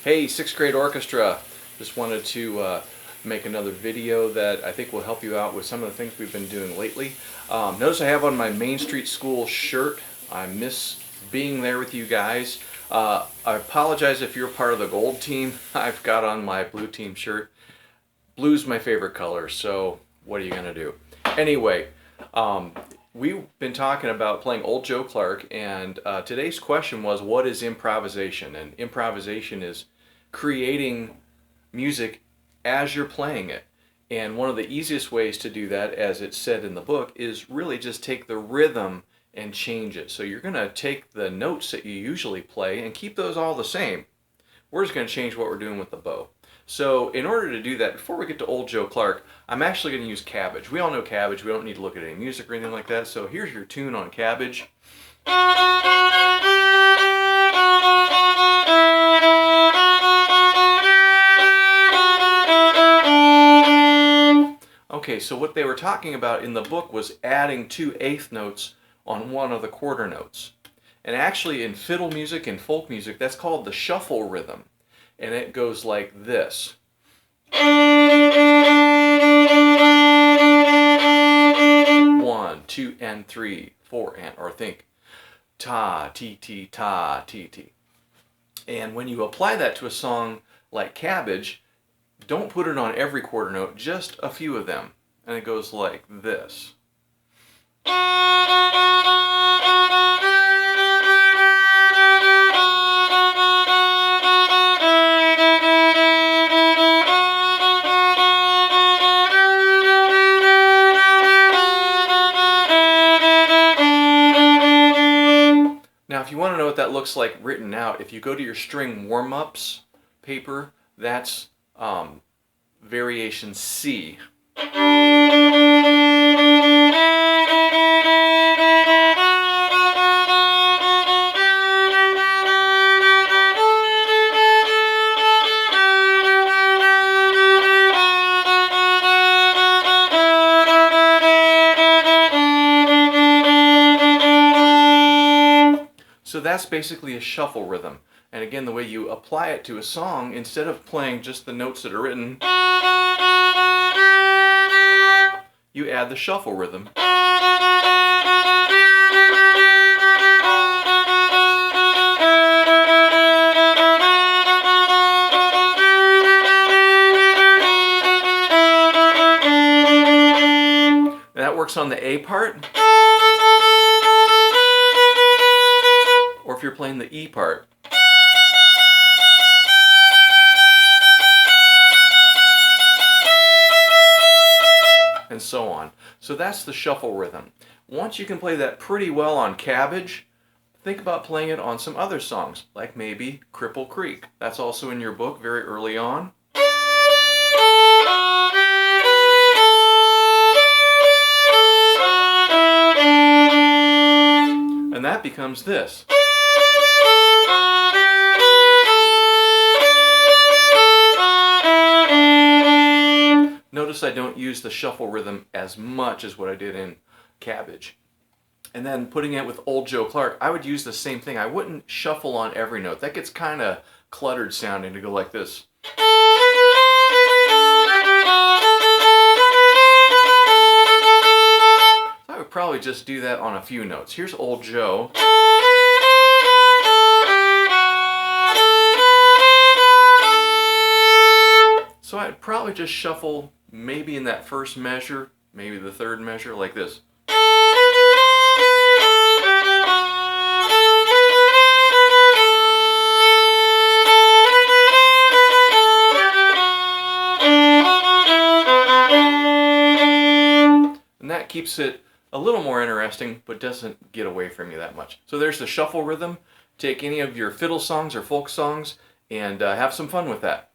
Hey, sixth grade orchestra. Just wanted to make another video that I think will help you out with some of the things we've been doing lately. Notice I have on my Main Street School shirt. I miss being there with you guys. I apologize if you're part of the gold team. I've got on my blue team shirt. Blue's my favorite color, so what are you gonna do? Anyway, we've been talking about playing Old Joe Clark, and today's question was, what is improvisation? And improvisation is creating music as you're playing it. And one of the easiest ways to do that, as it's said in the book, is really just take the rhythm and change it. So you're going to take the notes that you usually play and keep those all the same. We're just going to change what we're doing with the bow. So in order to do that, before we get to Old Joe Clark, I'm actually going to use Cabbage. We all know Cabbage. We don't need to look at any music or anything like that. So here's your tune on Cabbage. Okay, so what they were talking about in the book was adding 2 eighth notes on one of the quarter notes. And actually in fiddle music and folk music, that's called the shuffle rhythm. And it goes like this. 1, 2, and 3, 4, and, or think ta, ti, ta, ti. And when you apply that to a song like Cabbage, don't put it on every quarter note, just a few of them. And it goes like this. Now, if you want to know what that looks like written out, if you go to your string warm-ups paper, that's variation C. So that's basically a shuffle rhythm. And again, the way you apply it to a song, instead of playing just the notes that are written, you add the shuffle rhythm. And that works on the A part, or if you're playing the E part. And so on. So that's the shuffle rhythm. Once you can play that pretty well on Cabbage, think about playing it on some other songs, like maybe Cripple Creek. That's also in your book very early on. And that becomes this. Notice I don't use the shuffle rhythm as much as what I did in Cabbage. And then putting it with Old Joe Clark, I would use the same thing. I wouldn't shuffle on every note. That gets kind of cluttered sounding to go like this. So I would probably just do that on a few notes. Here's Old Joe. So I'd probably just shuffle maybe in that first measure, maybe the third measure, like this. And that keeps it a little more interesting, but doesn't get away from you that much. So there's the shuffle rhythm. Take any of your fiddle songs or folk songs and have some fun with that.